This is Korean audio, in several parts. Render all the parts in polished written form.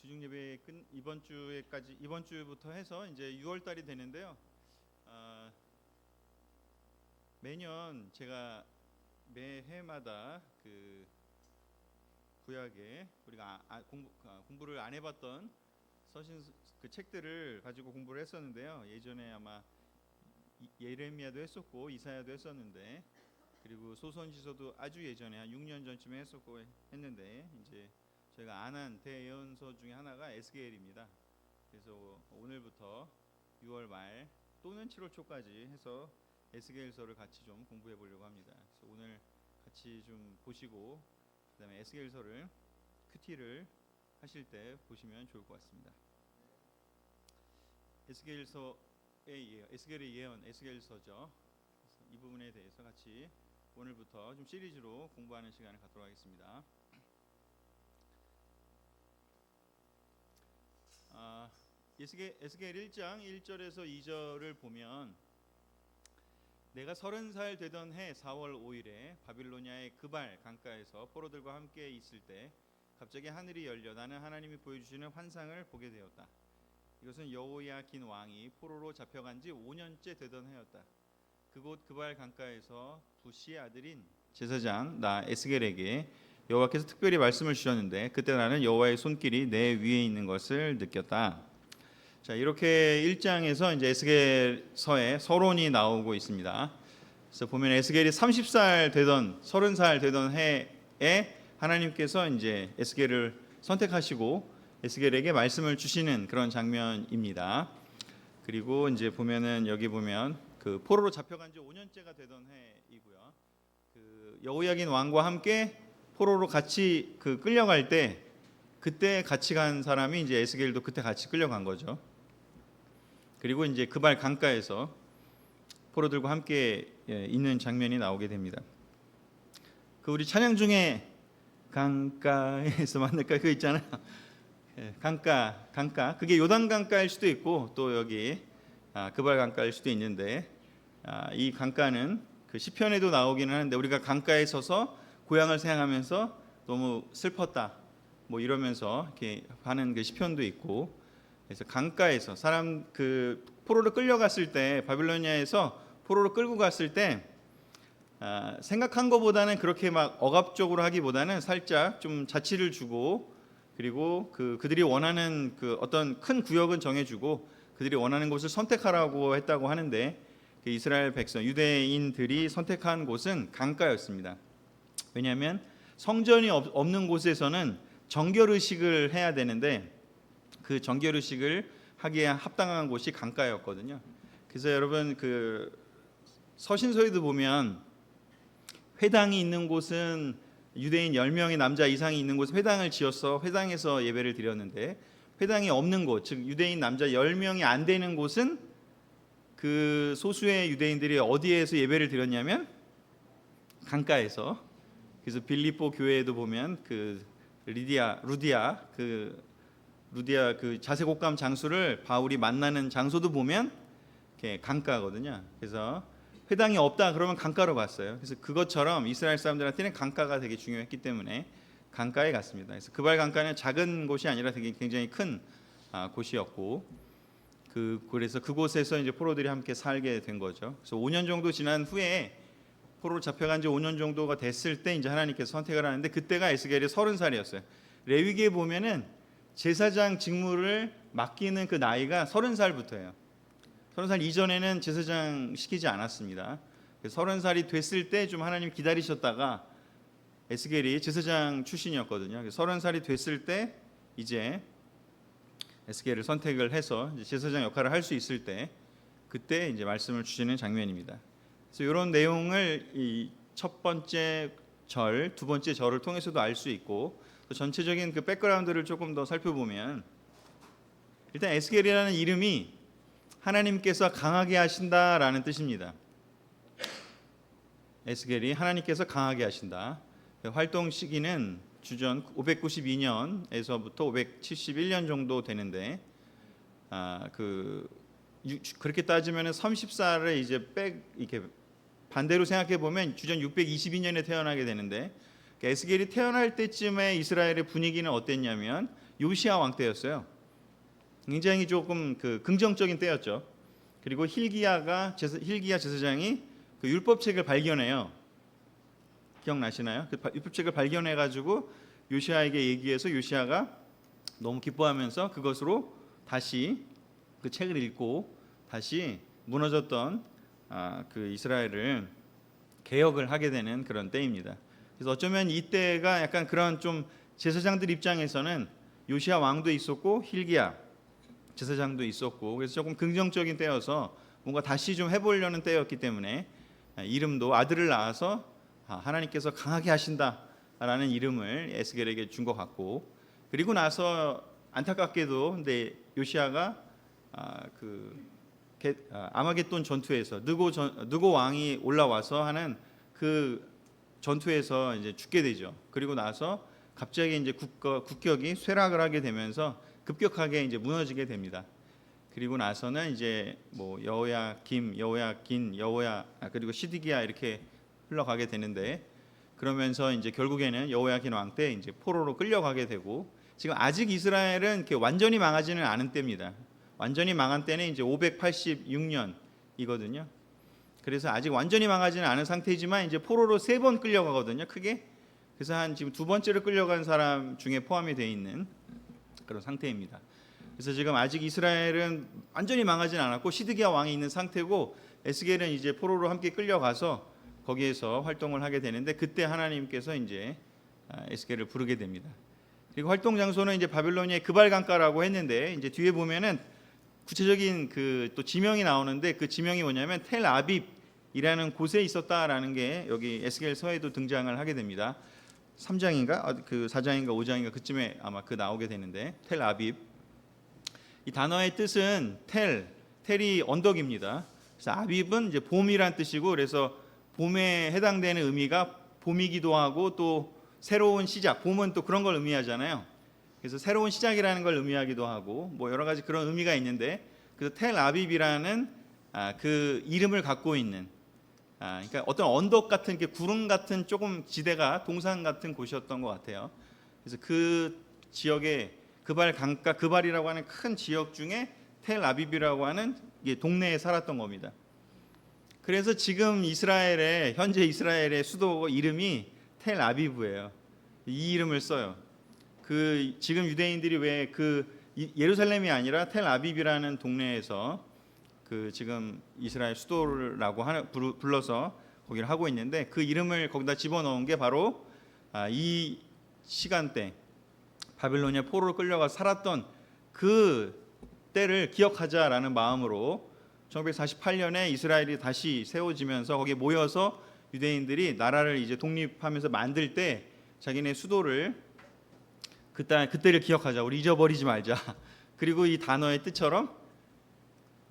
주중 예배 이번 주부터 해서 이제 6월 달이 되는데요. 매년 제가 매해마다 그 구약에 우리가 공부를 안 해봤던 서신 그 책들을 가지고 공부를 했었는데요. 예전에 아마 예레미야도 했었고 이사야도 했었는데, 그리고 소선지서도 아주 예전에 한 6년 전쯤에 했었고 했는데, 이제 저희가 안 한 대예언서 중에 하나가 에스겔입니다. 그래서 오늘부터 6월 말 또는 7월 초까지 해서 에스겔서를 같이 좀 공부해 보려고 합니다. 그래서 오늘 같이 좀 보시고 그다음에 에스겔서를 큐티를 하실 때 보시면 좋을 것 같습니다. 에스겔의 예언, 에스겔서죠. 이 부분에 대해서 같이 오늘부터 좀 시리즈로 공부하는 시간을 갖도록 하겠습니다. 에스겔 1장 1절에서 2절을 보면, 내가 30살 되던 해 4월 5일에 바빌로니아의 그발 강가에서 포로들과 함께 있을 때 갑자기 하늘이 열려 나는 하나님이 보여주시는 환상을 보게 되었다. 이것은 여호야긴 왕이 포로로 잡혀간 지 5년째 되던 해였다. 그곳 그발 강가에서 부시의 아들인 제사장 나 에스겔에게 여호와께서 특별히 말씀을 주셨는데, 그때 나는 여호와의 손길이 내 위에 있는 것을 느꼈다. 자, 이렇게 1장에서 이제 에스겔서에 서론이 나오고 있습니다. 그래서 보면 에스겔이 30살 되던 30살 되던 해에 하나님께서 이제 에스겔을 선택하시고 에스겔에게 말씀을 주시는 그런 장면입니다. 그리고 이제 보면은 여기 보면 그 포로로 잡혀간 지 5년째가 되던 해이고요. 그 여호야긴 왕과 함께 포로로 같이 끌려갈 때, 그때 같이 간 사람이 이제 에스겔도 그때 같이 끌려간 거죠. 그리고 이제 그발 강가에서 포로들과 함께 있는 장면이 나오게 됩니다. 그 우리 찬양 중에 강가에서 만날까 그거 있잖아요. 강가 그게 요단 강가일 수도 있고 또 여기 그발 강가일 수도 있는데, 이 강가는 그 시편에도 나오기는 하는데, 우리가 강가에 서서 고향을 생각하면서 너무 슬펐다 뭐 이러면서 이렇게 하는 그 시편도 있고, 그래서 강가에서 사람 그 포로로 끌려갔을 때, 바빌로니아에서 포로로 끌고 갔을 때 생각한 것보다는 그렇게 막 억압적으로 하기보다는 살짝 좀 자치를 주고, 그리고 그들이 원하는 그 어떤 큰 구역은 정해주고 그들이 원하는 곳을 선택하라고 했다고 하는데, 그 이스라엘 백성 유대인들이 선택한 곳은 강가였습니다. 왜냐하면 성전이 없는 곳에서는 정결의식을 해야 되는데, 그 정결의식을 하기에 합당한 곳이 강가였거든요. 그래서 여러분 그 서신서에도 보면 회당이 있는 곳은 유대인 10명의 남자 이상이 있는 곳에 회당을 지어서 회당에서 예배를 드렸는데, 회당이 없는 곳, 즉 유대인 남자 10명이 안 되는 곳은 그 소수의 유대인들이 어디에서 예배를 드렸냐면 강가에서. 그래서 빌립보 교회에도 보면 그 루디아 그 자색옷감 장수를 바울이 만나는 장소도 보면 이렇게 강가거든요. 그래서 회당이 없다 그러면 강가로 갔어요. 그래서 그것처럼 이스라엘 사람들한테는 강가가 되게 중요했기 때문에 강가에 갔습니다. 그래서 그발 강가는 작은 곳이 아니라 되게 굉장히 큰 곳이었고, 그래서 그곳에서 이제 포로들이 함께 살게 된 거죠. 그래서 5년 정도 지난 후에, 포로로 잡혀간 지 5년 정도가 됐을 때 이제 하나님께서 선택을 하는데, 그때가 에스겔이 30살이었어요. 레위기에 보면은 제사장 직무를 맡기는 그 나이가 30살부터예요. 30살 이전에는 제사장 시키지 않았습니다. 30살이 됐을 때 좀 하나님 기다리셨다가, 에스겔이 제사장 출신이었거든요. 30살이 됐을 때 이제 에스겔을 선택을 해서 이제 제사장 역할을 할 수 있을 때, 그때 이제 말씀을 주시는 장면입니다. 그래서 이런 내용을 이 첫 번째 절, 두 번째 절을 통해서도 알 수 있고, 또 전체적인 그 백그라운드를 조금 더 살펴보면, 일단 에스겔이라는 이름이 하나님께서 강하게 하신다라는 뜻입니다. 에스겔이 하나님께서 강하게 하신다. 활동 시기는 주전 592년에서부터 571년 정도 되는데, 그렇게 따지면 30살을 이제 이렇게 반대로 생각해 보면 주전 622년에 태어나게 되는데, 에스겔이 태어날 때쯤에 이스라엘의 분위기는 어땠냐면 요시야 왕 때였어요. 굉장히 조금 그 긍정적인 때였죠. 그리고 힐기야 제사장이 그 율법책을 발견해요. 기억나시나요? 그 율법책을 발견해 가지고 요시야에게 얘기해서 요시야가 너무 기뻐하면서 그것으로 다시 그 책을 읽고 다시 무너졌던 그 이스라엘을 개혁을 하게 되는 그런 때입니다. 그래서 어쩌면 이때가 약간 그런 좀 제사장들 입장에서는 요시야 왕도 있었고 힐기야 제사장도 있었고 그래서 조금 긍정적인 때여서 뭔가 다시 좀 해보려는 때였기 때문에 이름도 아들을 낳아서 하나님께서 강하게 하신다라는 이름을 에스겔에게 준 것 같고 그리고 나서 안타깝게도 근데 요시야가 아마겟돈 전투에서 느고 왕이 올라와서 하는 그 전투에서 이제 죽게 되죠. 그리고 나서 갑자기 이제 국격이 쇠락을 하게 되면서 급격하게 이제 무너지게 됩니다. 그리고 나서는 이제 뭐 여호야김, 여호야긴, 그리고 시드기야 이렇게 흘러가게 되는데 그러면서 이제 결국에는 여호야긴 왕 때 이제 포로로 끌려가게 되고 지금 아직 이스라엘은 이렇게 완전히 망하지는 않은 때입니다. 완전히 망한 때는 이제 586년이거든요. 그래서 아직 완전히 망하지는 않은 상태이지만 이제 포로로 3번 끌려가거든요. 크게. 그래서 한 지금 2번째로 끌려간 사람 중에 포함이 되어 있는 그런 상태입니다. 그래서 지금 아직 이스라엘은 완전히 망하지는 않았고 시드기야 왕이 있는 상태고 에스겔은 이제 포로로 함께 끌려가서 거기에서 활동을 하게 되는데 그때 하나님께서 이제 에스겔을 부르게 됩니다. 그리고 활동 장소는 이제 바빌로니아의 그발 강가라고 했는데 이제 뒤에 보면은 구체적인 그 또 지명이 나오는데 그 지명이 뭐냐면 텔 아빕이라는 곳에 있었다라는 게 여기 에스겔서에도 등장을 하게 됩니다. 3장인가 그 4장인가 5장인가 그쯤에 아마 그 나오게 되는데 텔 아빕 이 단어의 뜻은 텔이 언덕입니다. 그래서 아빕은 이제 봄이란 뜻이고 그래서 봄에 해당되는 의미가 봄이기도 하고 또 새로운 시작, 봄은 또 그런 걸 의미하잖아요. 그래서 새로운 시작이라는 걸 의미하기도 하고 뭐 여러 가지 그런 의미가 있는데 그래서 텔 아빕이라는 그 이름을 갖고 있는 그러니까 어떤 언덕 같은 게 구름 같은 조금 지대가 동산 같은 곳이었던 것 같아요. 그래서 그 지역에 그발 강가 그발이라고 하는 큰 지역 중에 텔 아빕이라고 하는 동네에 살았던 겁니다. 그래서 지금 현재 이스라엘의 수도 이름이 텔 아비브예요. 이 이름을 써요. 그 지금 유대인들이 왜 그 예루살렘이 아니라 텔 아빕이라는 동네에서 그 지금 이스라엘 수도라고 불러서 거기를 하고 있는데 그 이름을 거기다 집어넣은 게 바로 이 시간대 바빌로니아 포로로 끌려가 살았던 그 때를 기억하자라는 마음으로 1948년에 이스라엘이 다시 세워지면서 거기에 모여서 유대인들이 나라를 이제 독립하면서 만들 때 자기네 수도를 그때를 기억하자. 우리 잊어버리지 말자. 그리고 이 단어의 뜻처럼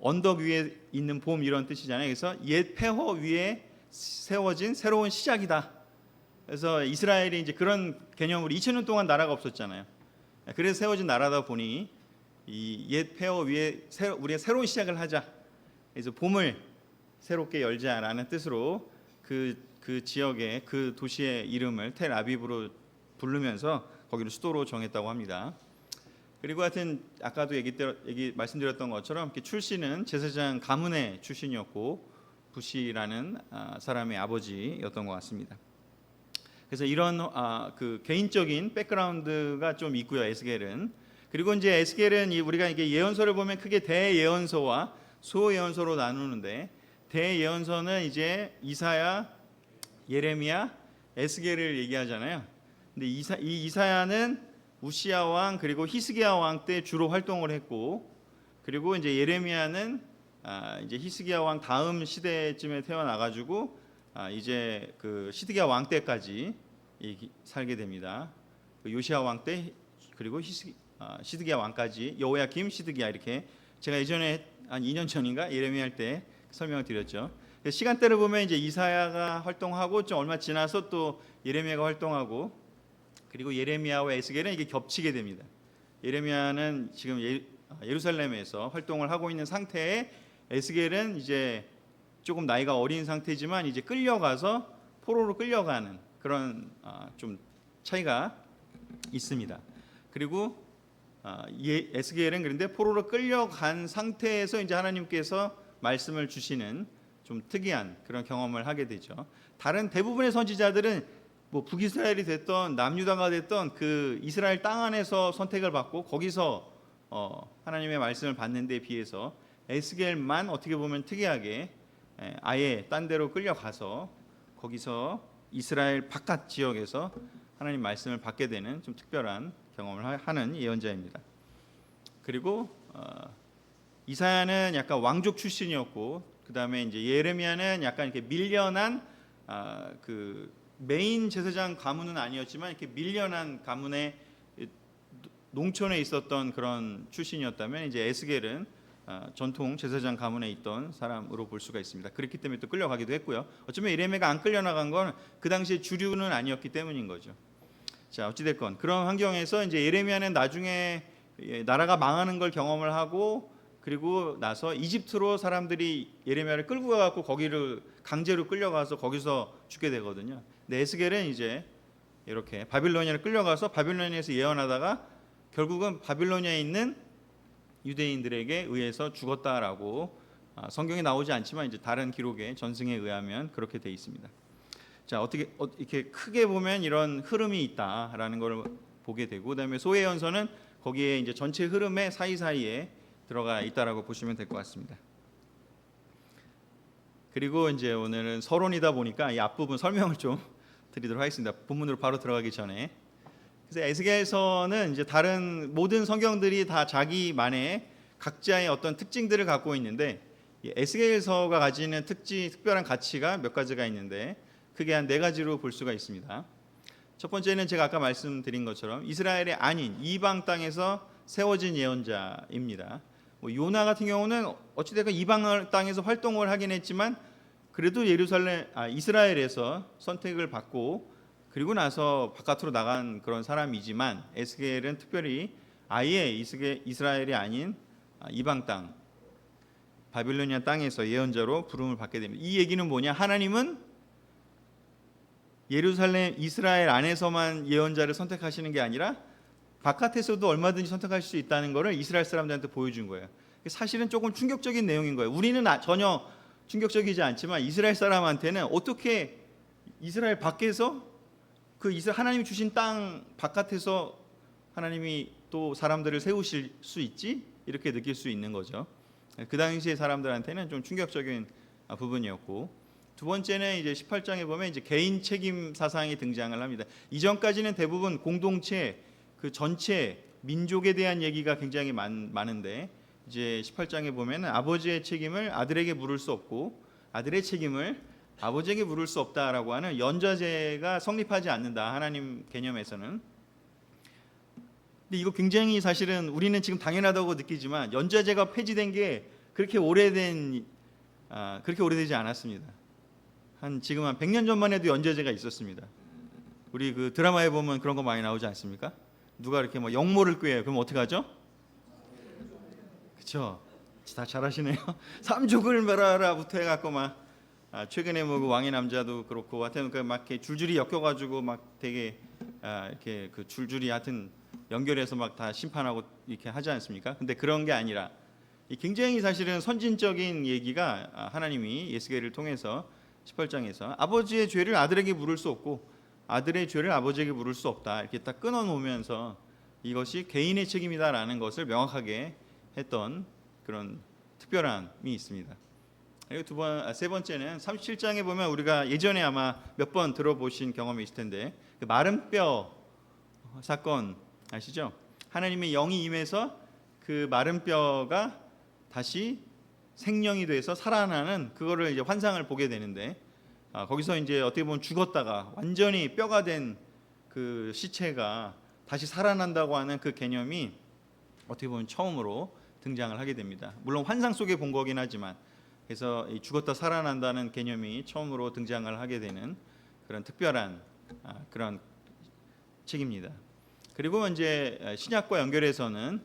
언덕 위에 있는 봄 이런 뜻이잖아요. 그래서 옛 폐허 위에 세워진 새로운 시작이다. 그래서 이스라엘이 이제 그런 개념으로 2000년 동안 나라가 없었잖아요. 그래서 세워진 나라다 보니 이 옛 폐허 위에 우리가 새로운 시작을 하자. 그래서 봄을 새롭게 열자라는 뜻으로 그 지역의 그 도시의 이름을 텔 아빕으로 부르면서 거기를 수도로 정했다고 합니다. 그리고 하여튼 아까도 말씀드렸던 것처럼 출신은 제사장 가문의 출신이었고 부시라는 사람의 아버지였던 것 같습니다. 그래서 이런 그 개인적인 백그라운드가 좀 있고요. 에스겔은. 그리고 이제 에스겔은 우리가 이게 예언서를 보면 크게 대예언서와 소예언서로 나누는데 대예언서는 이제 이사야, 예레미야, 에스겔을 얘기하잖아요. 근데 이 이사야는 우시야 왕 그리고 히스기야 왕 때 주로 활동을 했고 그리고 이제 예레미야는 이제 히스기야 왕 다음 시대쯤에 태어나가지고 이제 그 시드기야 왕 때까지 살게 됩니다. 그 요시야 왕 때 그리고 시드기야 왕까지 여호야김, 시드기야 이렇게 제가 예전에 한 2년 전인가 예레미야 할 때 설명을 드렸죠. 시간대를 보면 이제 이사야가 활동하고 좀 얼마 지나서 또 예레미야가 활동하고 그리고 예레미야와 에스겔은 이게 겹치게 됩니다. 예레미야는 지금 예루살렘에서 활동을 하고 있는 상태에 에스겔은 이제 조금 나이가 어린 상태지만 이제 끌려가서 포로로 끌려가는 그런 좀 차이가 있습니다. 그리고 에스겔은 그런데 포로로 끌려간 상태에서 이제 하나님께서 말씀을 주시는 좀 특이한 그런 경험을 하게 되죠. 다른 대부분의 선지자들은 뭐 북이스라엘이 됐던 남유다가 됐던 그 이스라엘 땅 안에서 선택을 받고 거기서 하나님의 말씀을 받는 데 비해서 에스겔만 어떻게 보면 특이하게 아예 딴 데로 끌려가서 거기서 이스라엘 바깥 지역에서 하나님 말씀을 받게 되는 좀 특별한 경험을 하는 예언자입니다. 그리고 이사야는 약간 왕족 출신이었고, 그 다음에 이제 예레미야는 약간 이렇게 밀려난 그 메인 제사장 가문은 아니었지만 이렇게 밀려난 가문의 농촌에 있었던 그런 출신이었다면, 이제 에스겔은 전통 제사장 가문에 있던 사람으로 볼 수가 있습니다. 그렇기 때문에 또 끌려가기도 했고요. 어쩌면 예레미야가 안 끌려나간 건 그 당시에 주류는 아니었기 때문인 거죠. 자, 어찌됐건 그런 환경에서 이제 예레미야는 나중에 나라가 망하는 걸 경험을 하고, 그리고 나서 이집트로 사람들이 예레미야를 끌고 가갖고 거기를 강제로 끌려가서 거기서 죽게 되거든요. 근데 에스겔은 이제 이렇게 바빌로니아를 끌려가서 바빌로니아에서 예언하다가 결국은 바빌로니아에 있는 유대인들에게 의해서 죽었다라고 성경에 나오지 않지만 이제 다른 기록의 전승에 의하면 그렇게 돼 있습니다. 자, 어떻게 이렇게 크게 보면 이런 흐름이 있다라는 걸 보게 되고, 그다음에 소회연서는 거기에 이제 전체 흐름의 사이사이에 들어가 있다라고 보시면 될 것 같습니다. 그리고 이제 오늘은 서론이다 보니까 이 앞부분 설명을 좀 드리도록 하겠습니다. 본문으로 바로 들어가기 전에. 그래서 에스겔서는 이제 다른 모든 성경들이 다 자기만의 각자의 어떤 특징들을 갖고 있는데, 이 에스겔서가 가지는 특별한 가치가 몇 가지가 있는데 크게 한 4가지로 볼 수가 있습니다. 첫 번째는 제가 아까 말씀드린 것처럼 이스라엘이 아닌 이방 땅에서 세워진 예언자입니다. 요나 같은 경우는 어찌됐건 이방 땅에서 활동을 하긴 했지만 그래도 이스라엘에서 선택을 받고 그리고 나서 바깥으로 나간 그런 사람이지만, 에스겔은 특별히 아예 이스라엘이 아닌 이방 땅 바빌로니아 땅에서 예언자로 부름을 받게 됩니다. 이 얘기는 뭐냐? 하나님은 예루살렘 이스라엘 안에서만 예언자를 선택하시는 게 아니라 바깥에서도 얼마든지 선택할 수 있다는 것을 이스라엘 사람들한테 보여준 거예요. 사실은 조금 충격적인 내용인 거예요. 우리는 전혀 충격적이지 않지만 이스라엘 사람한테는 어떻게 이스라엘 밖에서 하나님이 주신 땅 바깥에서 하나님이 또 사람들을 세우실 수 있지? 이렇게 느낄 수 있는 거죠. 그 당시의 사람들한테는 좀 충격적인 부분이었고, 두 번째는 이제 18장에 보면 이제 개인 책임 사상이 등장을 합니다. 이전까지는 대부분 공동체, 그 전체 민족에 대한 얘기가 굉장히 많은데, 이제 18장에 보면 아버지의 책임을 아들에게 물을 수 없고 아들의 책임을 아버지에게 물을 수 없다라고 하는 연좌제가 성립하지 않는다, 하나님 개념에서는. 근데 이거 굉장히 사실은 우리는 지금 당연하다고 느끼지만 연좌제가 폐지된 게 그렇게 오래되지 않았습니다. 지금 한 100년 전만 해도 연좌제가 있었습니다. 우리 그 드라마에 보면 그런 거 많이 나오지 않습니까? 누가 이렇게 뭐 영모를 꾀요. 그럼 어떻게 하죠? 그렇죠. 다 잘하시네요. 삼족을 멸하라부터 해갖고 막 최근에 뭐 그 왕의 남자도 그렇고 하여튼 막 이렇게 줄줄이 엮여가지고 막 되게 이렇게 그 줄줄이 하여튼 연결해서 막 다 심판하고 이렇게 하지 않습니까? 근데 그런 게 아니라 굉장히 사실은 선진적인 얘기가 하나님이 에스겔을 통해서 18장에서 아버지의 죄를 아들에게 물을 수 없고 아들의 죄를 아버지에게 물을 수 없다, 이렇게 딱 끊어놓으면서 이것이 개인의 책임이다라는 것을 명확하게 했던 그런 특별함이 있습니다. 그리고 세 번째는 37장에 보면 우리가 예전에 아마 몇 번 들어보신 경험이 있을 텐데, 그 마른 뼈 사건 아시죠? 하나님의 영이 임해서 그 마른 뼈가 다시 생명이 돼서 살아나는 그거를 이제 환상을 보게 되는데, 거기서 이제 어떻게 보면 죽었다가 완전히 뼈가 된 그 시체가 다시 살아난다고 하는 그 개념이 어떻게 보면 처음으로 등장을 하게 됩니다. 물론 환상 속에 본 거긴 하지만, 그래서 죽었다 살아난다는 개념이 처음으로 등장을 하게 되는 그런 특별한 그런 책입니다. 그리고 이제 신약과 연결해서는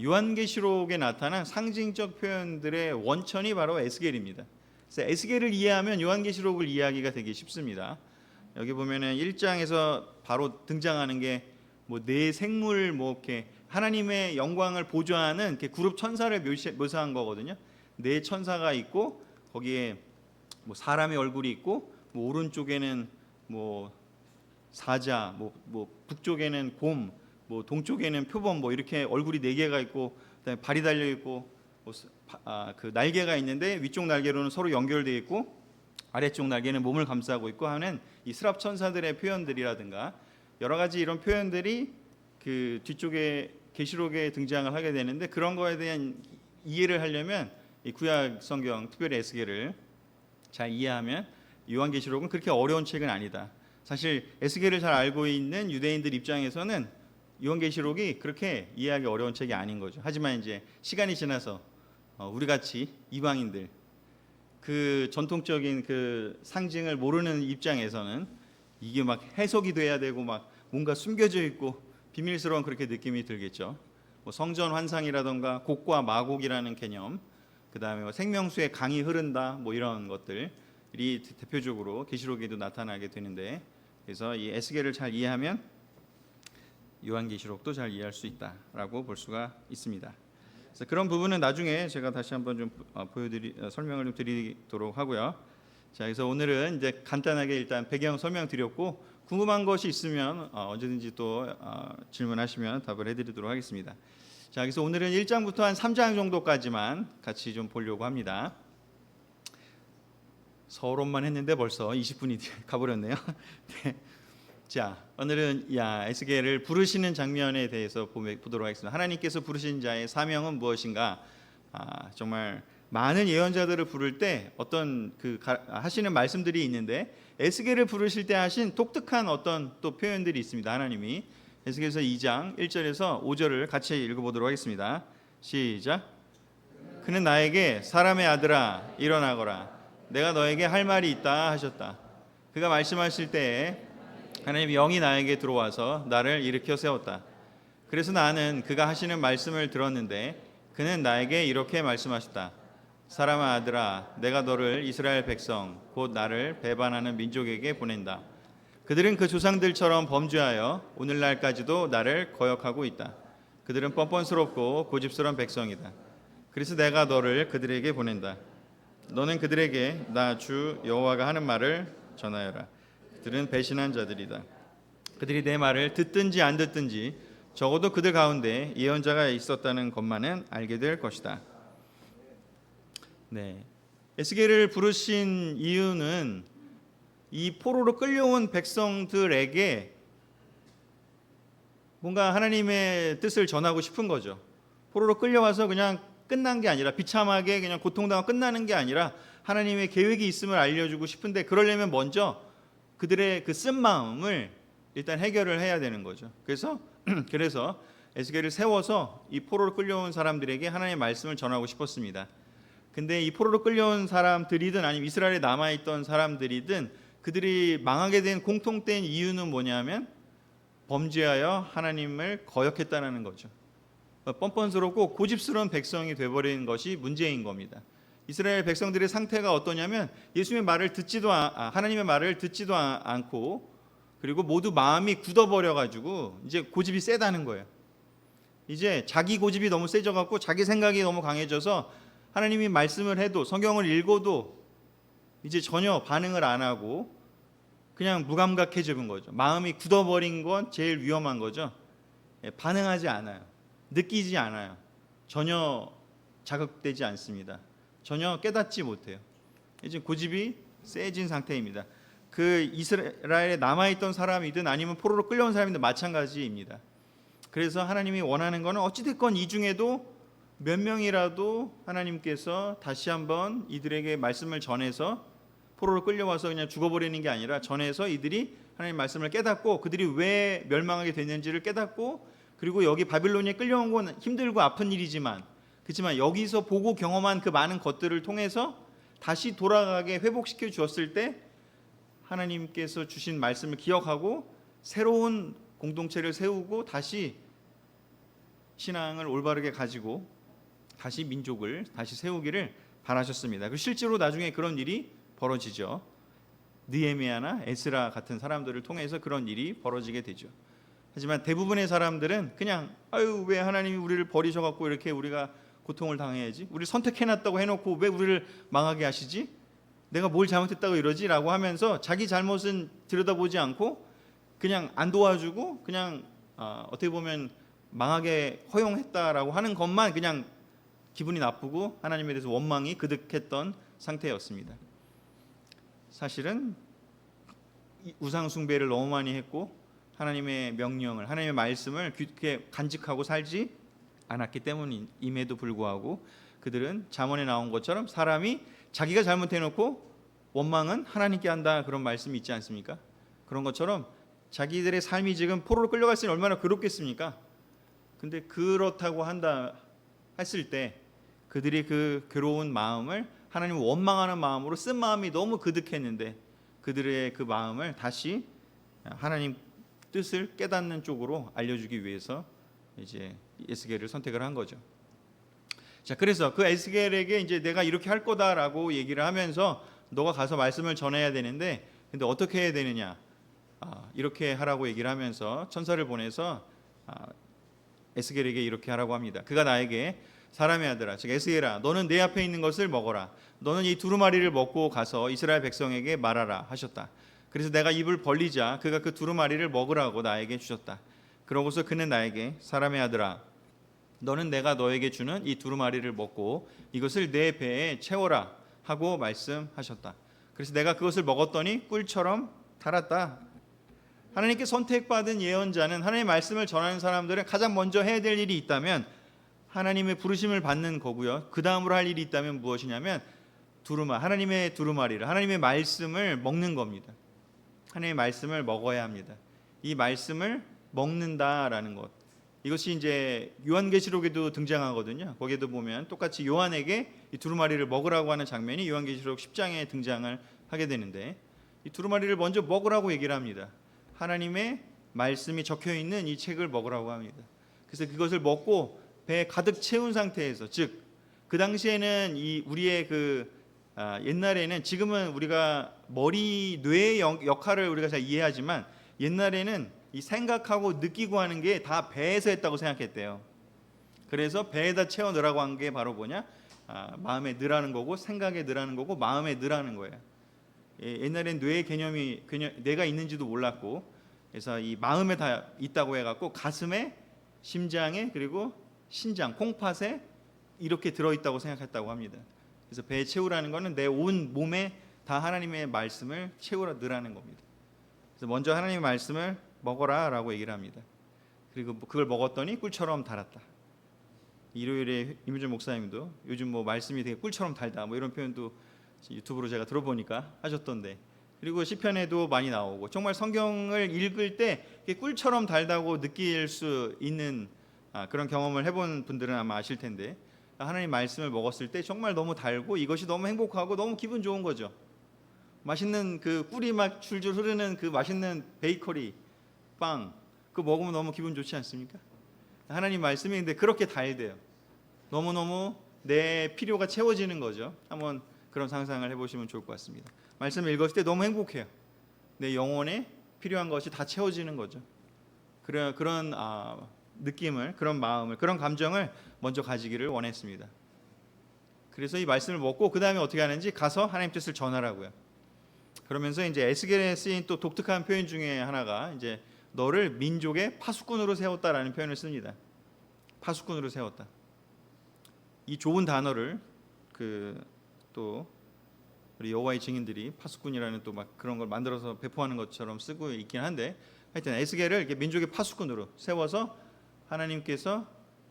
요한계시록에 나타난 상징적 표현들의 원천이 바로 에스겔입니다. 그래서 에스겔을 이해하면 요한계시록을 이해하기가 되게 쉽습니다. 여기 보면은 1장에서 바로 등장하는 게 뭐 네 생물 뭐 이렇게 하나님의 영광을 보좌하는 이렇게 그룹 천사를 묘사한 거거든요. 네 천사가 있고 거기에 뭐 사람의 얼굴이 있고 뭐 오른쪽에는 뭐 사자, 뭐 북쪽에는 곰, 뭐 동쪽에는 표범, 뭐 이렇게 얼굴이 네 개가 있고 그다음에 발이 달려 있고 그 날개가 있는데 위쪽 날개로는 서로 연결되어 있고 아래쪽 날개는 몸을 감싸고 있고 하는 이 스랍 천사들의 표현들이라든가 여러 가지 이런 표현들이 그 뒤쪽에 계시록에 등장을 하게 되는데 그런 거에 대한 이해를 하려면 이 구약 성경 특별히 에스겔을 잘 이해하면 요한계시록은 그렇게 어려운 책은 아니다. 사실 에스겔을 잘 알고 있는 유대인들 입장에서는 요한계시록이 그렇게 이해하기 어려운 책이 아닌 거죠. 하지만 이제 시간이 지나서 우리 같이 이방인들 그 전통적인 그 상징을 모르는 입장에서는 이게 막 해석이 돼야 되고 막 뭔가 숨겨져 있고 비밀스러운 그렇게 느낌이 들겠죠. 뭐 성전 환상이라던가 곡과 마곡이라는 개념, 그다음에 뭐 생명수의 강이 흐른다, 뭐 이런 것들이 대표적으로 계시록에도 나타나게 되는데, 그래서 이 에스겔을 잘 이해하면 요한계시록도 잘 이해할 수 있다라고 볼 수가 있습니다. 그래서 그런 부분은 나중에 제가 다시 한번 좀 설명을 좀 드리도록 하고요. 자, 그래서 오늘은 이제 간단하게 일단 배경 설명드렸고 궁금한 것이 있으면 언제든지 또 질문하시면 답을 해드리도록 하겠습니다. 자, 그래서 오늘은 1장부터 한 3장 정도까지만 같이 좀 보려고 합니다. 서론만 했는데 벌써 20분이 가버렸네요. 네. 자, 오늘은 에스겔을 부르시는 장면에 대해서 보도록 하겠습니다. 하나님께서 부르신 자의 사명은 무엇인가? 정말 많은 예언자들을 부를 때 어떤 하시는 말씀들이 있는데 에스겔을 부르실 때 하신 독특한 어떤 또 표현들이 있습니다. 하나님이 에스겔서 2장 1절에서 5절을 같이 읽어보도록 하겠습니다. 시작. 그는 나에게 사람의 아들아 일어나거라. 내가 너에게 할 말이 있다 하셨다. 그가 말씀하실 때에 하나님의 영이 나에게 들어와서 나를 일으켜 세웠다. 그래서 나는 그가 하시는 말씀을 들었는데 그는 나에게 이렇게 말씀하셨다. 사람의 아들아, 내가 너를 이스라엘 백성 곧 나를 배반하는 민족에게 보낸다. 그들은 그 조상들처럼 범죄하여 오늘날까지도 나를 거역하고 있다. 그들은 뻔뻔스럽고 고집스러운 백성이다. 그래서 내가 너를 그들에게 보낸다. 너는 그들에게 나 주 여호와가 하는 말을 전하여라. 그들은 배신한 자들이다. 그들이 내 말을 듣든지 안 듣든지 적어도 그들 가운데 예언자가 있었다는 것만은 알게 될 것이다. 네, 에스겔을 부르신 이유는 이 포로로 끌려온 백성들에게 뭔가 하나님의 뜻을 전하고 싶은 거죠. 포로로 끌려와서 그냥 끝난 게 아니라 비참하게 그냥 고통당하고 끝나는 게 아니라 하나님의 계획이 있음을 알려주고 싶은데 그러려면 먼저 그들의 그 쓴 마음을 일단 해결을 해야 되는 거죠. 그래서 에스겔을 세워서 이 포로로 끌려온 사람들에게 하나님의 말씀을 전하고 싶었습니다. 근데 이 포로로 끌려온 사람들이든 아니면 이스라엘에 남아있던 사람들이든 그들이 망하게 된 공통된 이유는 뭐냐면 범죄하여 하나님을 거역했다는 거죠. 뻔뻔스럽고 고집스러운 백성이 되어버린 것이 문제인 겁니다. 이스라엘 백성들의 상태가 어떠냐면 예수님의 말을 하나님의 말을 듣지도 않고 그리고 모두 마음이 굳어버려가지고 이제 고집이 세다는 거예요. 이제 자기 고집이 너무 세져갖고 자기 생각이 너무 강해져서 하나님이 말씀을 해도 성경을 읽어도 이제 전혀 반응을 안 하고 그냥 무감각해지는 거죠. 마음이 굳어버린 건 제일 위험한 거죠. 반응하지 않아요. 느끼지 않아요. 전혀 자극되지 않습니다. 전혀 깨닫지 못해요. 이제 고집이 세진 상태입니다. 그 이스라엘에 남아있던 사람이든 아니면 포로로 끌려온 사람이든 마찬가지입니다. 그래서 하나님이 원하는 것은 어찌됐건 이 중에도 몇 명이라도 하나님께서 다시 한번 이들에게 말씀을 전해서 포로로 끌려와서 그냥 죽어버리는 게 아니라 전해서 이들이 하나님 말씀을 깨닫고 그들이 왜 멸망하게 됐는지를 깨닫고 그리고 여기 바빌론에 끌려온 건 힘들고 아픈 일이지만 그렇지만 여기서 보고 경험한 그 많은 것들을 통해서 다시 돌아가게 회복시켜 주었을 때 하나님께서 주신 말씀을 기억하고 새로운 공동체를 세우고 다시 신앙을 올바르게 가지고 다시 민족을 다시 세우기를 바라셨습니다. 실제로 나중에 그런 일이 벌어지죠. 느헤미야나 에스라 같은 사람들을 통해서 그런 일이 벌어지게 되죠. 하지만 대부분의 사람들은 그냥 아유 왜 하나님이 우리를 버리셔갖고 이렇게 우리가 고통을 당해야지, 우리 선택해놨다고 해놓고 왜 우리를 망하게 하시지, 내가 뭘 잘못했다고 이러지 라고 하면서 자기 잘못은 들여다보지 않고 그냥 안 도와주고 그냥 어떻게 보면 망하게 허용했다라고 하는 것만 그냥 기분이 나쁘고 하나님에 대해서 원망이 그득했던 상태였습니다. 사실은 우상 숭배를 너무 많이 했고 하나님의 명령을, 하나님의 말씀을 깊게 간직하고 살지 않았기 때문임에도 불구하고 그들은 잠언에 나온 것처럼 사람이 자기가 잘못해놓고 원망은 하나님께 한다, 그런 말씀이 있지 않습니까? 그런 것처럼 자기들의 삶이 지금 포로로 끌려갔으니 얼마나 괴롭겠습니까? 근데 그렇다고 한다 했을 때 그들이 그 괴로운 마음을 하나님을 원망하는 마음으로 쓴 마음이 너무 그득했는데 그들의 그 마음을 다시 하나님 뜻을 깨닫는 쪽으로 알려주기 위해서 이제 에스겔을 선택을 한 거죠. 자, 그래서 그 에스겔에게 이제 내가 이렇게 할 거다라고 얘기를 하면서 너가 가서 말씀을 전해야 되는데 근데 어떻게 해야 되느냐, 이렇게 하라고 얘기를 하면서 천사를 보내서 에스겔에게 이렇게 하라고 합니다. 그가 나에게 사람의 아들아, 즉 에스겔아, 너는 내 앞에 있는 것을 먹어라. 너는 이 두루마리를 먹고 가서 이스라엘 백성에게 말하라 하셨다. 그래서 내가 입을 벌리자 그가 그 두루마리를 먹으라고 나에게 주셨다. 그러고서 그는 나에게 사람의 아들아, 너는 내가 너에게 주는 이 두루마리를 먹고 이것을 내 배에 채워라 하고 말씀하셨다. 그래서 내가 그것을 먹었더니 꿀처럼 달았다. 하나님께 선택받은 예언자는, 하나님의 말씀을 전하는 사람들은 가장 먼저 해야 될 일이 있다면 하나님의 부르심을 받는 거고요. 그 다음으로 할 일이 있다면 무엇이냐면 하나님의 두루마리를, 하나님의 말씀을 먹는 겁니다. 하나님의 말씀을 먹어야 합니다. 이 말씀을 먹는다라는 것, 이것이 이제 요한계시록에도 등장하거든요. 거기에도 보면 똑같이 요한에게 이 두루마리를 먹으라고 하는 장면이 요한계시록 10장에 등장을 하게 되는데 이 두루마리를 먼저 먹으라고 얘기를 합니다. 하나님의 말씀이 적혀 있는 이 책을 먹으라고 합니다. 그래서 그것을 먹고 배에 가득 채운 상태에서, 즉 그 당시에는 이 우리의 옛날에는, 지금은 우리가 머리 뇌의 역할을 우리가 잘 이해하지만 옛날에는 이 생각하고 느끼고 하는 게 다 배에서 했다고 생각했대요. 그래서 배에다 채워 넣으라고 한 게 바로 뭐냐, 마음에 넣으라는 거고 생각에 넣으라는 거고 마음에 넣으라는 거예요. 옛날엔 뇌의 개념이 뇌가 있는지도 몰랐고, 그래서 이 마음에 다 있다고 해갖고 가슴에, 심장에, 그리고 신장, 콩팥에 이렇게 들어있다고 생각했다고 합니다. 그래서 배에 채우라는 거는 내 온 몸에 다 하나님의 말씀을 채우라 넣으라는 겁니다. 그래서 먼저 하나님의 말씀을 먹어라라고 얘기를 합니다. 그리고 그걸 먹었더니 꿀처럼 달았다. 일요일에 임유준 목사님도 요즘 뭐 말씀이 되게 꿀처럼 달다 뭐 이런 표현도 유튜브로 제가 들어보니까 하셨던데, 그리고 시편에도 많이 나오고 정말 성경을 읽을 때 꿀처럼 달다고 느낄 수 있는 그런 경험을 해본 분들은 아마 아실 텐데, 하나님 말씀을 먹었을 때 정말 너무 달고 이것이 너무 행복하고 너무 기분 좋은 거죠. 맛있는 그 꿀이 막 줄줄 흐르는 그 맛있는 베이커리 빵, 그거 먹으면 너무 기분 좋지 않습니까? 하나님 말씀인데 그렇게 달대요. 너무너무 내 필요가 채워지는 거죠. 한번 그런 상상을 해보시면 좋을 것 같습니다. 말씀을 읽었을 때 너무 행복해요. 내 영혼에 필요한 것이 다 채워지는 거죠. 그런 느낌을, 그런 마음을, 그런 감정을 먼저 가지기를 원했습니다. 그래서 이 말씀을 먹고 그 다음에 어떻게 하는지 가서 하나님 뜻을 전하라고요. 그러면서 이제 에스겔에 쓰인 또 독특한 표현 중에 하나가 이제 너를 민족의 파수꾼으로 세웠다라는 표현을 씁니다. 파수꾼으로 세웠다. 이 좋은 단어를 또 우리 여호와의 증인들이 파수꾼이라는 또 막 그런 걸 만들어서 배포하는 것처럼 쓰고 있긴 한데, 하여튼 에스겔을 이렇게 민족의 파수꾼으로 세워서 하나님께서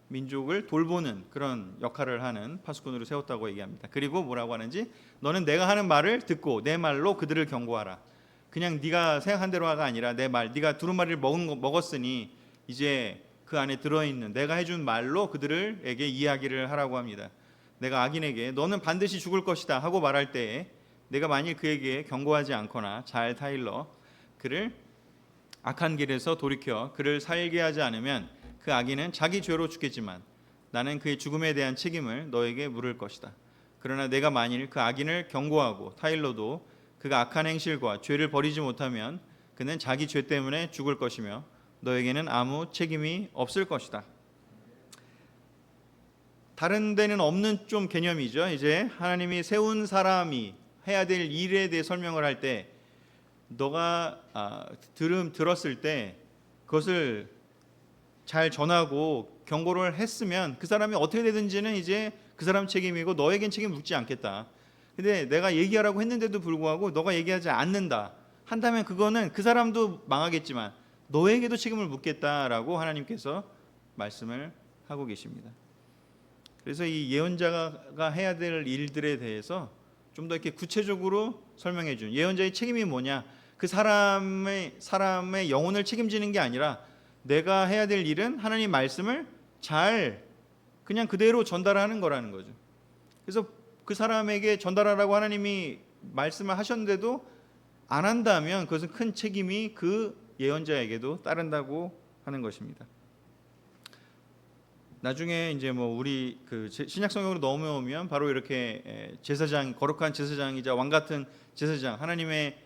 민족을 돌보는 그런 역할을 하는 파수꾼으로 세웠다고 얘기합니다. 그리고 뭐라고 하는지, 너는 내가 하는 말을 듣고 내 말로 그들을 경고하라. 그냥 네가 생각한 대로가 아니라 내 말, 네가 두루마리를 먹었으니 이제 그 안에 들어있는 내가 해준 말로 그들에게 이야기를 하라고 합니다. 내가 악인에게 너는 반드시 죽을 것이다 하고 말할 때에 내가 만일 그에게 경고하지 않거나 잘 타일러 그를 악한 길에서 돌이켜 그를 살게 하지 않으면 그 악인은 자기 죄로 죽겠지만 나는 그의 죽음에 대한 책임을 너에게 물을 것이다. 그러나 내가 만일 그 악인을 경고하고 타일러도 그가 악한 행실과 죄를 버리지 못하면 그는 자기 죄 때문에 죽을 것이며 너에게는 아무 책임이 없을 것이다. 다른 데는 없는 좀 개념이죠. 이제 하나님이 세운 사람이 해야 될 일에 대해 설명을 할 때 너가 들었을 때 그것을 잘 전하고 경고를 했으면 그 사람이 어떻게 되든지는 이제 그 사람 책임이고 너에겐 책임 묻지 않겠다. 근데 내가 얘기하라고 했는데도 불구하고 너가 얘기하지 않는다 한다면 그거는 그 사람도 망하겠지만 너에게도 책임을 묻겠다라고 하나님께서 말씀을 하고 계십니다. 그래서 이 예언자가 해야 될 일들에 대해서 좀 더 이렇게 구체적으로 설명해 준 예언자의 책임이 뭐냐? 그 사람의 영혼을 책임지는 게 아니라 내가 해야 될 일은 하나님 말씀을 잘 그냥 그대로 전달하는 거라는 거죠. 그래서 그 사람에게 전달하라고 하나님이 말씀을 하셨는데도 안 한다면 그것은 큰 책임이 그 예언자에게도 따른다고 하는 것입니다. 나중에 이제 뭐 우리 그 신약 성경으로 넘어오면 바로 이렇게 제사장, 거룩한 제사장이자 왕 같은 제사장, 하나님의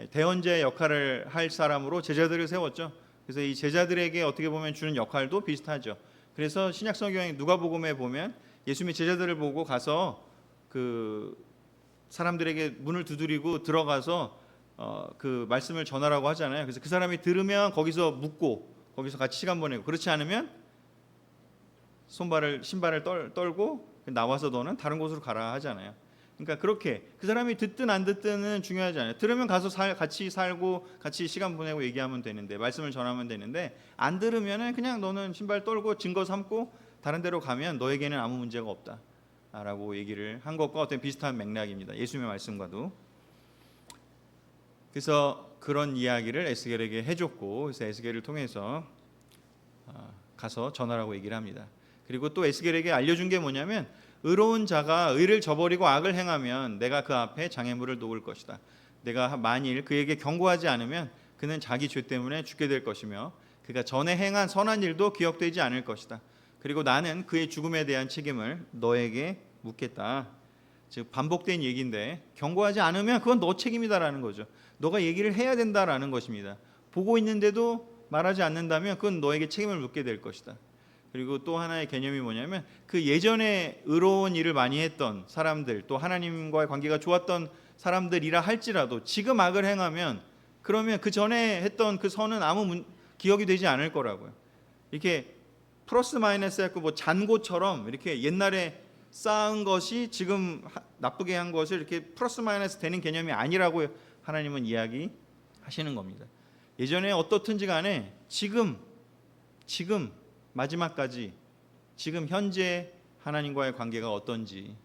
대언자의 역할을 할 사람으로 제자들을 세웠죠. 그래서 이 제자들에게 어떻게 보면 주는 역할도 비슷하죠. 그래서 신약 성경의 누가복음에 보면 예수님이 제자들을 보고 가서 그 사람들에게 문을 두드리고 들어가서 그 말씀을 전하라고 하잖아요. 그래서 그 사람이 들으면 거기서 묻고 거기서 같이 시간 보내고 그렇지 않으면 신발을 떨고 나와서 너는 다른 곳으로 가라 하잖아요. 그러니까 그렇게 그 사람이 듣든 안 듣든은 중요하지 않아요. 들으면 가서 같이 살고 같이 시간 보내고 얘기하면 되는데 말씀을 전하면 되는데 안 들으면은 그냥 너는 신발 떨고 증거 삼고 다른 데로 가면 너에게는 아무 문제가 없다라고 얘기를 한 것과 어떤 비슷한 맥락입니다. 예수님의 말씀과도. 그래서 그런 이야기를 에스겔에게 해줬고 그래서 에스겔을 통해서 가서 전하라고 얘기를 합니다. 그리고 또 에스겔에게 알려준 게 뭐냐면 의로운 자가 의를 저버리고 악을 행하면 내가 그 앞에 장애물을 놓을 것이다. 내가 만일 그에게 경고하지 않으면 그는 자기 죄 때문에 죽게 될 것이며 그가 전에 행한 선한 일도 기억되지 않을 것이다. 그리고 나는 그의 죽음에 대한 책임을 너에게 묻겠다. 즉 반복된 얘기인데 경고하지 않으면 그건 너 책임이다라는 거죠. 너가 얘기를 해야 된다라는 것입니다. 보고 있는데도 말하지 않는다면 그건 너에게 책임을 묻게 될 것이다. 그리고 또 하나의 개념이 뭐냐면 그 예전에 의로운 일을 많이 했던 사람들 또 하나님과의 관계가 좋았던 사람들이라 할지라도 지금 악을 행하면 그러면 그 전에 했던 그 선은 아무 기억이 되지 않을 거라고요. 이렇게 플러스 마이너스 해서 뭐 잔고처럼 이렇게 옛날에 쌓은 것이 지금 나쁘게 한 것을 이렇게 플러스 마이너스 되는 개념이 아니라고 하나님은 이야기하시는 겁니다. 예전에 어떻든지 간에 지금 마지막까지 지금 현재 하나님과의 관계가 어떤지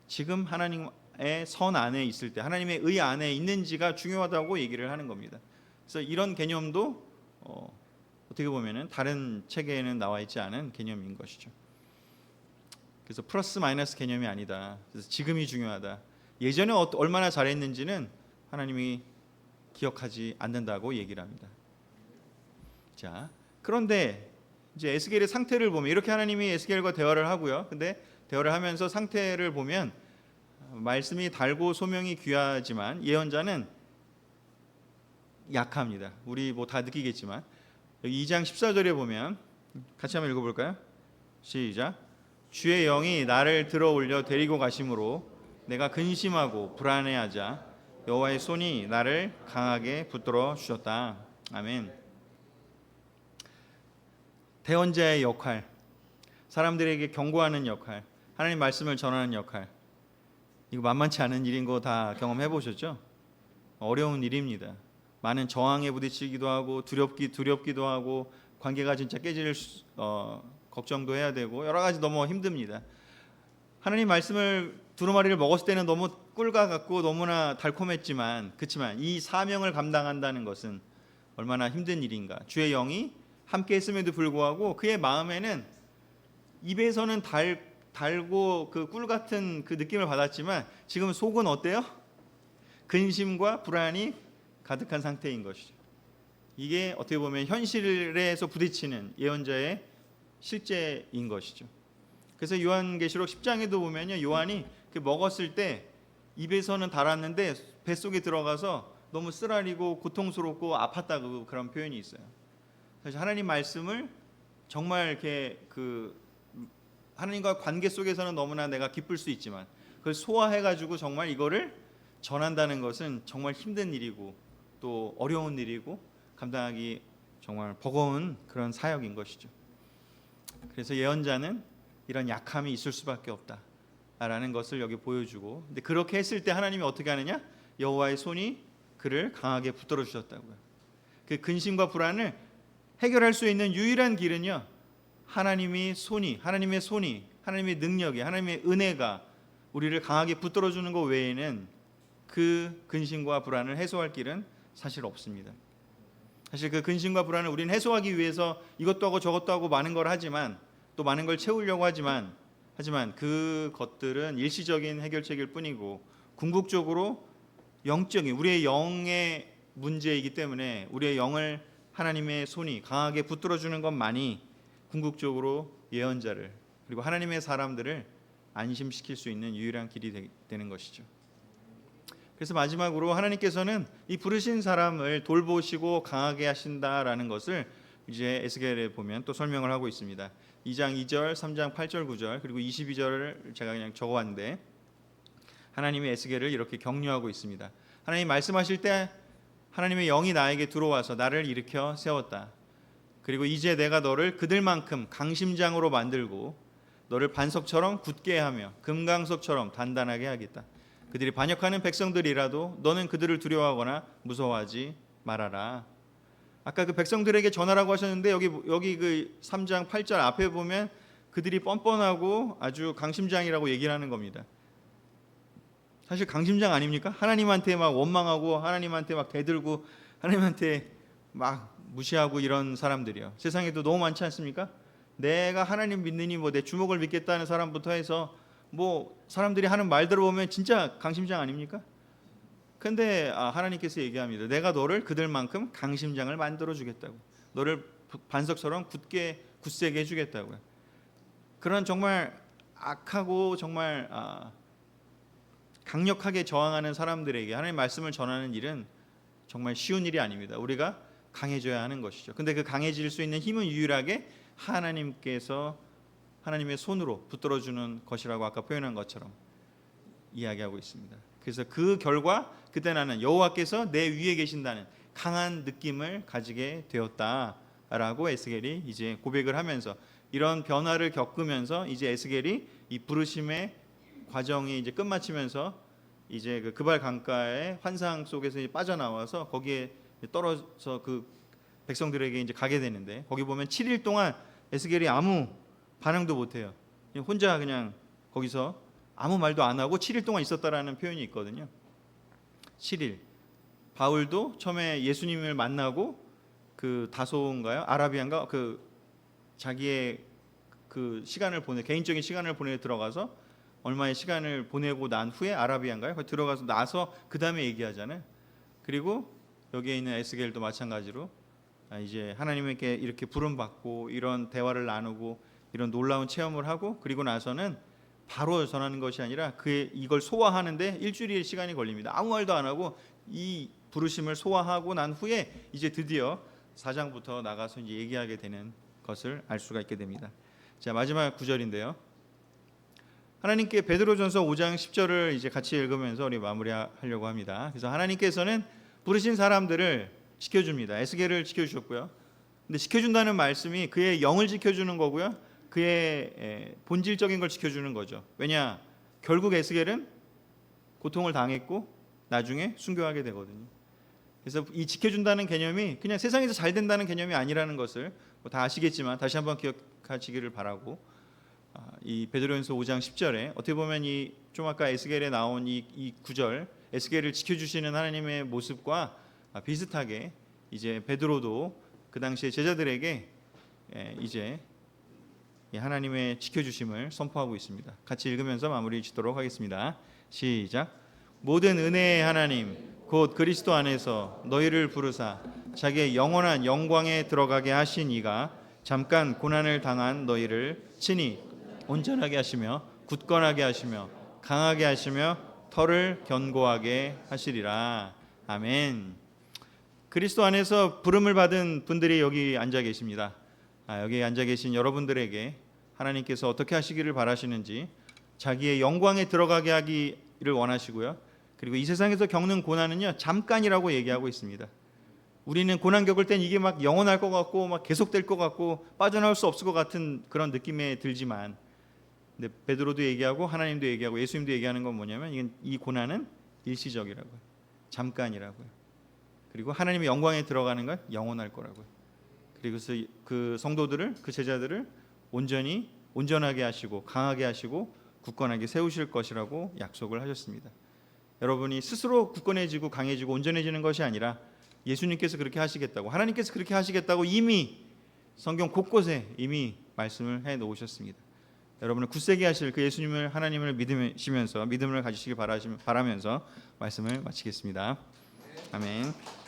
지금 하나님의 선 안에 있을 때 하나님의 의 안에 있는지가 중요하다고 얘기를 하는 겁니다. 그래서 이런 개념도 어떻게 보면은 다른 책에는 나와 있지 않은 개념인 것이죠. 그래서 플러스 마이너스 개념이 아니다. 그래서 지금이 중요하다. 예전에 얼마나 잘했는지는 하나님이 기억하지 않는다고 얘기를 합니다. 자, 그런데 이제 에스겔의 상태를 보면 이렇게 하나님이 에스겔과 대화를 하고요. 근데 대화를 하면서 상태를 보면 말씀이 달고 소명이 귀하지만 예언자는 약합니다. 우리 뭐 다 느끼겠지만 여기 2장 14절에 보면 같이 한번 읽어볼까요? 시작. 주의 영이 나를 들어 올려 데리고 가심으로 내가 근심하고 불안해하자 여호와의 손이 나를 강하게 붙들어 주셨다. 아멘. 대언자의 역할, 사람들에게 경고하는 역할, 하나님 말씀을 전하는 역할, 이거 만만치 않은 일인 거 다 경험해 보셨죠? 어려운 일입니다. 많은 저항에 부딪히기도 하고 두렵기도 하고 관계가 진짜 깨질 걱정도 해야 되고 여러 가지 너무 힘듭니다. 하나님 말씀을 두루마리를 먹었을 때는 너무 꿀과 같고 너무나 달콤했지만 그렇지만 이 사명을 감당한다는 것은 얼마나 힘든 일인가. 주의 영이 함께 했음에도 불구하고 그의 마음에는 입에서는 달고 그 꿀 같은 그 느낌을 받았지만 지금 속은 어때요? 근심과 불안이 가득한 상태인 것이죠. 이게 어떻게 보면 현실에서 부딪히는 예언자의 실제인 것이죠. 그래서 요한계시록 10장에도 보면요, 요한이 그 먹었을 때 입에서는 달았는데 뱃속에 들어가서 너무 쓰라리고 고통스럽고 아팠다고 그런 표현이 있어요. 사실 하나님 말씀을 정말 이렇게 하나님과 관계 속에서는 너무나 내가 기쁠 수 있지만 그걸 소화해가지고 정말 이거를 전한다는 것은 정말 힘든 일이고 또 어려운 일이고 감당하기 정말 버거운 그런 사역인 것이죠. 그래서 예언자는 이런 약함이 있을 수밖에 없다라는 것을 여기 보여주고, 근데 그렇게 했을 때 하나님이 어떻게 하느냐? 여호와의 손이 그를 강하게 붙들어 주셨다고요. 그 근심과 불안을 해결할 수 있는 유일한 길은요, 하나님의 손이, 하나님의 능력이, 하나님의 은혜가 우리를 강하게 붙들어 주는 것 외에는 그 근심과 불안을 해소할 길은 사실 없습니다. 사실 그 근심과 불안을 우리는 해소하기 위해서 이것도 하고 저것도 하고 많은 걸 하지만, 또 많은 걸 채우려고 하지만 그것들은 일시적인 해결책일 뿐이고 궁극적으로 영적인 우리의 영의 문제이기 때문에 우리의 영을 하나님의 손이 강하게 붙들어 주는 것만이 궁극적으로 예언자를 그리고 하나님의 사람들을 안심시킬 수 있는 유일한 길이 되는 것이죠. 그래서 마지막으로 하나님께서는 이 부르신 사람을 돌보시고 강하게 하신다라는 것을 이제 에스겔에 보면 또 설명을 하고 있습니다. 2장 2절, 3장 8절, 9절 그리고 22절을 제가 그냥 적어왔는데 하나님의 에스겔을 이렇게 격려하고 있습니다. 하나님 말씀하실 때 하나님의 영이 나에게 들어와서 나를 일으켜 세웠다. 그리고 이제 내가 너를 그들만큼 강심장으로 만들고 너를 반석처럼 굳게 하며 금강석처럼 단단하게 하겠다. 그들이 반역하는 백성들이라도 너는 그들을 두려워하거나 무서워하지 말아라. 아까 그 백성들에게 전하라고 하셨는데 여기 그 3장 8절 앞에 보면 그들이 뻔뻔하고 아주 강심장이라고 얘기를 하는 겁니다. 사실 강심장 아닙니까? 하나님한테 막 원망하고 하나님한테 막 대들고 하나님한테 막 무시하고 이런 사람들이요. 세상에도 너무 많지 않습니까? 내가 하나님 믿느니 뭐 내 주먹을 믿겠다는 사람부터 해서 뭐 사람들이 하는 말 들어보면 진짜 강심장 아닙니까? 근데 하나님께서 얘기합니다. 내가 너를 그들만큼 강심장을 만들어 주겠다고. 너를 반석처럼 굳세게 해주겠다고요. 그런 정말 악하고 정말 강력하게 저항하는 사람들에게 하나님의 말씀을 전하는 일은 정말 쉬운 일이 아닙니다. 우리가 강해져야 하는 것이죠. 근데 그 강해질 수 있는 힘은 유일하게 하나님께서 하나님의 손으로 붙들어 주는 것이라고 아까 표현한 것처럼 이야기하고 있습니다. 그래서 그 결과 그때 나는 여호와께서 내 위에 계신다는 강한 느낌을 가지게 되었다라고 에스겔이 이제 고백을 하면서 이런 변화를 겪으면서 이제 에스겔이 이 부르심의 과정이 이제 끝마치면서 이제 그 그발 강가의 환상 속에서 이제 빠져나와서 거기에 떨어져서 그 백성들에게 이제 가게 되는데 거기 보면 7일 동안 에스겔이 아무 반응도 못해요. 혼자 그냥 거기서 아무 말도 안 하고 7일 동안 있었다라는 표현이 있거든요. 7일. 바울도 처음에 예수님을 만나고 그 다소인가요? 아라비안가 그 자기의 그 시간을 개인적인 시간을 보내 들어가서 얼마의 시간을 보내고 난 후에 아라비안가요? 거기 들어가서 나서 그 다음에 얘기하잖아요. 그리고 여기에 있는 에스겔도 마찬가지로 이제 하나님께 이렇게 부름 받고 이런 대화를 나누고 이런 놀라운 체험을 하고 그리고 나서는 바로 전하는 것이 아니라 이걸 소화하는데 일주일의 시간이 걸립니다. 아무 말도 안 하고 이 부르심을 소화하고 난 후에 이제 드디어 4장부터 나가서 이제 얘기하게 되는 것을 알 수가 있게 됩니다. 자, 마지막 9절인데요. 하나님께 베드로전서 5장 10절을 이제 같이 읽으면서 우리 마무리하려고 합니다. 그래서 하나님께서는 부르신 사람들을 지켜줍니다. 에스겔을 지켜주셨고요. 근데 지켜준다는 말씀이 그의 영을 지켜주는 거고요. 그의 본질적인 걸 지켜주는 거죠. 왜냐? 결국 에스겔은 고통을 당했고 나중에 순교하게 되거든요. 그래서 이 지켜준다는 개념이 그냥 세상에서 잘 된다는 개념이 아니라는 것을 다 아시겠지만 다시 한번 기억하시기를 바라고, 이 베드로전서 5장 10절에 어떻게 보면 좀 아까 에스겔에 나온 이 구절 에스겔을 지켜주시는 하나님의 모습과 비슷하게 이제 베드로도 그 당시에 제자들에게 이제 하나님의 지켜주심을 선포하고 있습니다. 같이 읽으면서 마무리 짓도록 하겠습니다. 시작. 모든 은혜의 하나님 곧 그리스도 안에서 너희를 부르사 자기의 영원한 영광에 들어가게 하신 이가 잠깐 고난을 당한 너희를 친히 온전하게 하시며 굳건하게 하시며 강하게 하시며 터를 견고하게 하시리라. 아멘. 그리스도 안에서 부름을 받은 분들이 여기 앉아 계십니다. 여기 앉아 계신 여러분들에게 하나님께서 어떻게 하시기를 바라시는지, 자기의 영광에 들어가게 하기를 원하시고요. 그리고 이 세상에서 겪는 고난은요, 잠깐이라고 얘기하고 있습니다. 우리는 고난 겪을 땐 이게 막 영원할 것 같고 막 계속될 것 같고 빠져나올 수 없을 것 같은 그런 느낌에 들지만, 근데 베드로도 얘기하고 하나님도 얘기하고 예수님도 얘기하는 건 뭐냐면, 이 고난은 일시적이라고요. 잠깐이라고요. 그리고 하나님의 영광에 들어가는 건 영원할 거라고요. 그래서 그 성도들을, 그 제자들을 온전하게 하시고 강하게 하시고 굳건하게 세우실 것이라고 약속을 하셨습니다. 여러분이 스스로 굳건해지고 강해지고 온전해지는 것이 아니라 예수님께서 그렇게 하시겠다고, 하나님께서 그렇게 하시겠다고 이미 성경 곳곳에 이미 말씀을 해 놓으셨습니다. 여러분을 굳세게 하실 그 예수님을, 하나님을 믿으시면서 믿음을 가지시길 바라면서 말씀을 마치겠습니다. 아멘.